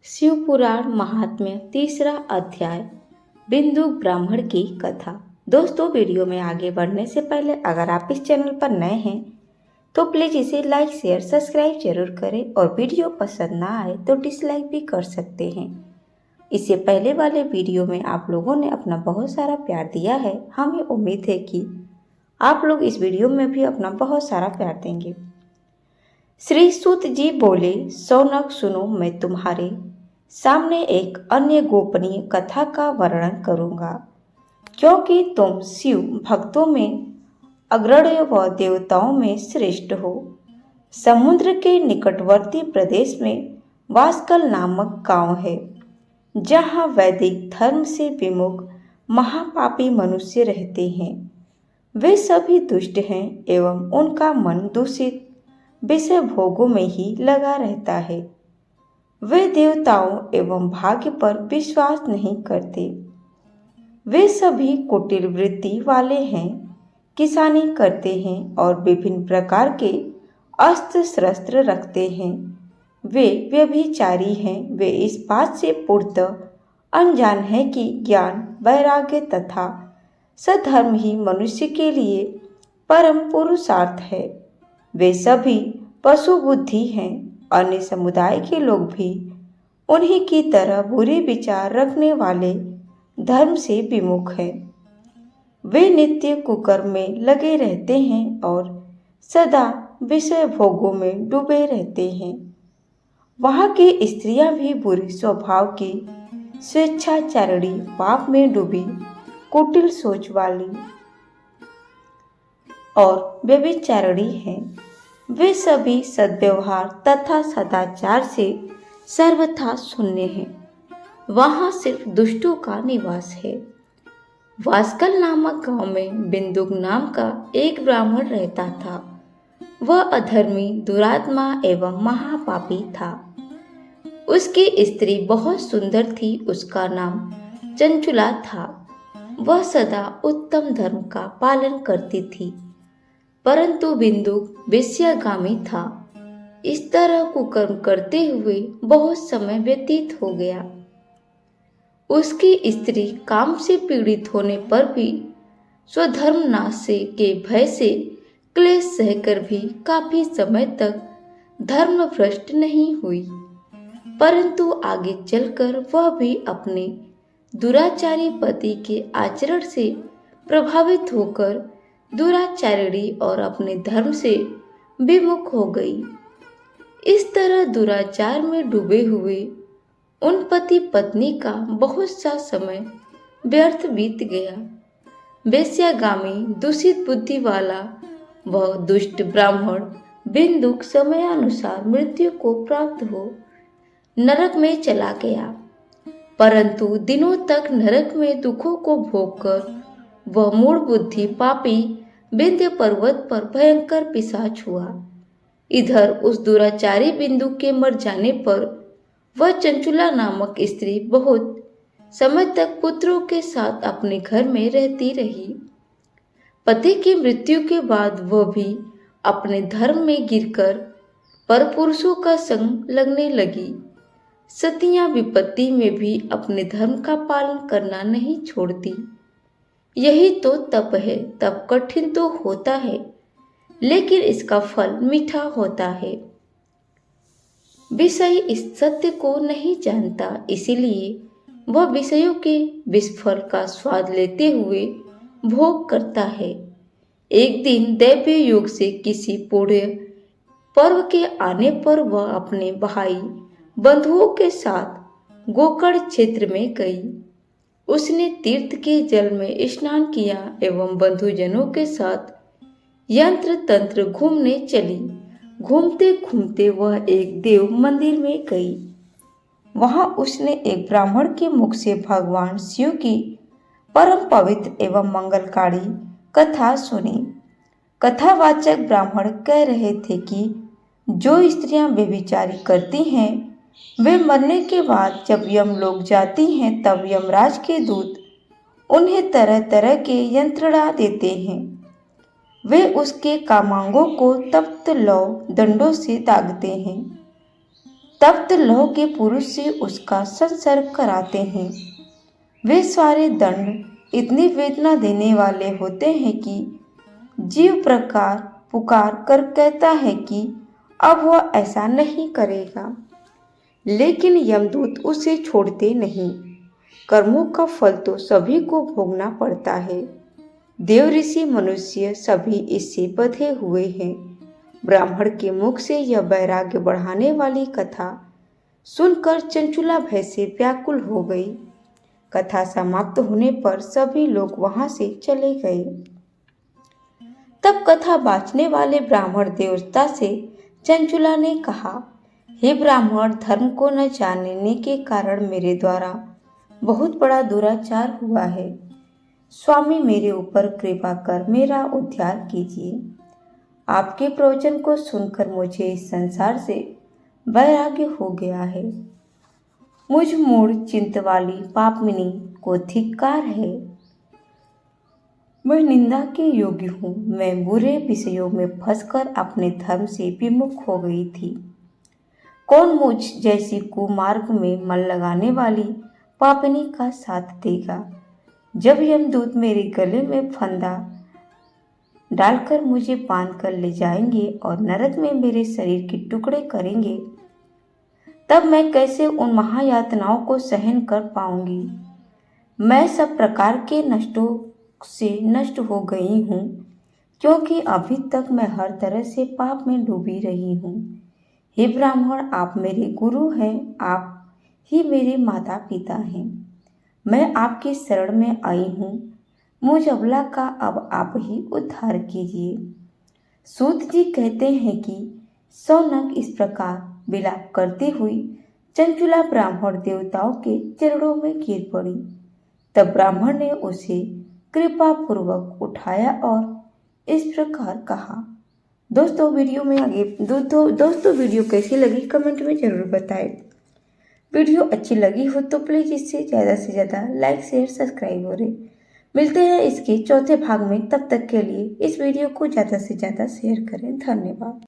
शिवपुराण महात्म्य तीसरा अध्याय बिंदु ब्राह्मण की कथा। दोस्तों, वीडियो में आगे बढ़ने से पहले अगर आप इस चैनल पर नए हैं तो प्लीज़ इसे लाइक शेयर सब्सक्राइब जरूर करें और वीडियो पसंद ना आए तो डिसलाइक भी कर सकते हैं। इससे पहले वाले वीडियो में आप लोगों ने अपना बहुत सारा प्यार दिया है। हमें उम्मीद है कि आप लोग इस वीडियो में भी अपना बहुत सारा प्यार देंगे। श्री सूत जी बोले, शौनक सुनो, मैं तुम्हारे सामने एक अन्य गोपनीय कथा का वर्णन करूंगा, क्योंकि तुम शिव भक्तों में अग्रण्य व देवताओं में श्रेष्ठ हो। समुद्र के निकटवर्ती प्रदेश में वास्कल नामक गांव है, जहां वैदिक धर्म से विमुख महापापी मनुष्य रहते हैं। वे सभी दुष्ट हैं एवं उनका मन दूषित विषय भोगों में ही लगा रहता है। वे देवताओं एवं भाग्य पर विश्वास नहीं करते। वे सभी कुटिल वृत्ति वाले हैं, किसानी करते हैं और विभिन्न प्रकार के अस्त्र शस्त्र रखते हैं। वे व्यभिचारी हैं। वे इस बात से पूर्णतः अनजान है कि ज्ञान, वैराग्य तथा सधर्म ही मनुष्य के लिए परम पुरुषार्थ है। वे सभी पशु बुद्धि हैं। अन्य समुदाय के लोग भी उन्हीं की तरह बुरे विचार रखने वाले धर्म से विमुख हैं। वे नित्य कुकर्म में लगे रहते हैं और सदा विषय भोगों में डूबे रहते हैं। वहाँ की स्त्रियां भी बुरे स्वभाव की, स्वेच्छाचारिणी, पाप में डूबी, कुटिल सोच वाली और व्यभिचारिणी हैं। वे सभी सद्व्यवहार तथा सदाचार से सर्वथा शून्य हैं। वहाँ सिर्फ दुष्टों का निवास है। वास्कल नामक गांव में बिंदुक नाम का एक ब्राह्मण रहता था। वह अधर्मी, दुरात्मा एवं महापापी था। उसकी स्त्री बहुत सुंदर थी। उसका नाम चंचुला था। वह सदा उत्तम धर्म का पालन करती थी, परंतु बिंदुक वेश्यागामी था। इस तरह कुकर्म करते हुए बहुत समय व्यतीत हो गया। उसकी स्त्री काम से पीड़ित होने पर भी स्वधर्म नाश के भय से क्लेश सहकर भी काफी समय तक धर्म भ्रष्ट नहीं हुई, परंतु आगे चलकर वह भी अपने दुराचारी पति के आचरण से प्रभावित होकर दुराचारिणी और अपने धर्म से विमुख हो गई। इस तरह दुराचार में डूबे हुए उन पति पत्नी का बहुत सा समय व्यर्थ बीत गया। वेश्यागामी, दूषित बुद्धि वाला वह दुष्ट ब्राह्मण बिंदुक समयानुसार मृत्यु को प्राप्त हो नरक में चला गया, परंतु दिनों तक नरक में दुखों को भोगकर वह मूढ़ बुद्धि पापी विंध्य पर्वत पर भयंकर पिशाच हुआ। इधर उस दुराचारी बिंदु के मर जाने पर वह चंचुला नामक स्त्री बहुत समय तक पुत्रों के साथ अपने घर में रहती रही। पति की मृत्यु के बाद वह भी अपने धर्म में गिरकर परपुरुषों का संग लगने लगी। सतियां विपत्ति में भी अपने धर्म का पालन करना नहीं छोड़ती। यही तो तप है। तप कठिन तो होता है, लेकिन इसका फल मीठा होता है। विषय इस सत्य को नहीं जानता, इसीलिए वह विषयों के विषफल का स्वाद लेते हुए भोग करता है। एक दिन दैवीय योग से किसी पुण्य पर्व के आने पर वह अपने भाई बंधुओं के साथ गोकर्ण क्षेत्र में गई। उसने तीर्थ के जल में स्नान किया एवं बंधुजनों के साथ यंत्र तंत्र घूमने चली। घूमते घूमते वह एक देव मंदिर में गई। वहां उसने एक ब्राह्मण के मुख से भगवान शिव की परम पवित्र एवं मंगलकारी कथा सुनी। कथावाचक ब्राह्मण कह रहे थे कि जो स्त्रियां व्यभिचारी करती हैं, वे मरने के बाद जब यमलोक जाती हैं तब यमराज के दूत उन्हें तरह तरह के यंत्रणा देते हैं। वे उसके कामांगों को तप्त लौ दंडों से दागते हैं। तप्त लौह के पुरुष से उसका संसर्ग कराते हैं। वे सारे दंड इतनी वेदना देने वाले होते हैं कि जीव प्रकार पुकार कर कहता है कि अब वह ऐसा नहीं करेगा, लेकिन यमदूत उसे छोड़ते नहीं। कर्मों का फल तो सभी को भोगना पड़ता है। देव ऋषि मनुष्य सभी इससे बंधे हुए हैं। ब्राह्मण के मुख से यह वैराग्य बढ़ाने वाली कथा सुनकर चंचुला भय से व्याकुल हो गई। कथा समाप्त होने पर सभी लोग वहां से चले गए। तब कथा बाँचने वाले ब्राह्मण देवता से चंचुला ने कहा, हे ब्राह्मण, धर्म को न जानने के कारण मेरे द्वारा बहुत बड़ा दुराचार हुआ है। स्वामी, मेरे ऊपर कृपा कर मेरा उद्धार कीजिए। आपके प्रवचन को सुनकर मुझे इस संसार से वैराग्य हो गया है। मुझ मूढ़ चिंत वाली पापमिनी को धिक्कार है। मैं निंदा के योग्य हूँ। मैं बुरे विषयों में फंसकर अपने धर्म से विमुख हो गई थी। कौन मुझ जैसी कुमार्ग में मन लगाने वाली पापिनी का साथ देगा? जब यमदूत मेरे गले में फंदा डालकर मुझे बांध कर ले जाएंगे और नरक में मेरे शरीर के टुकड़े करेंगे, तब मैं कैसे उन महायातनाओं को सहन कर पाऊंगी? मैं सब प्रकार के नष्टों से नष्ट हो गई हूँ, क्योंकि अभी तक मैं हर तरह से पाप में डूबी रही हूँ। हे ब्राह्मण, आप मेरे गुरु हैं, आप ही मेरे माता पिता हैं। मैं आपकी शरण में आई हूँ। मुझ अबला का अब आप ही उद्धार कीजिए। सूत जी कहते हैं कि शौनक इस प्रकार विलाप करती हुई चंचुला ब्राह्मण देवताओं के चरणों में गिर पड़ी। तब ब्राह्मण ने उसे कृपा पूर्वक उठाया और इस प्रकार कहा। दोस्तों वीडियो कैसी लगी कमेंट में जरूर बताएं। वीडियो अच्छी लगी हो तो प्लीज़ इसे ज़्यादा से ज़्यादा लाइक शेयर सब्सक्राइब करें। मिलते हैं इसके चौथे भाग में। तब तक के लिए इस वीडियो को ज़्यादा से ज़्यादा शेयर करें। धन्यवाद।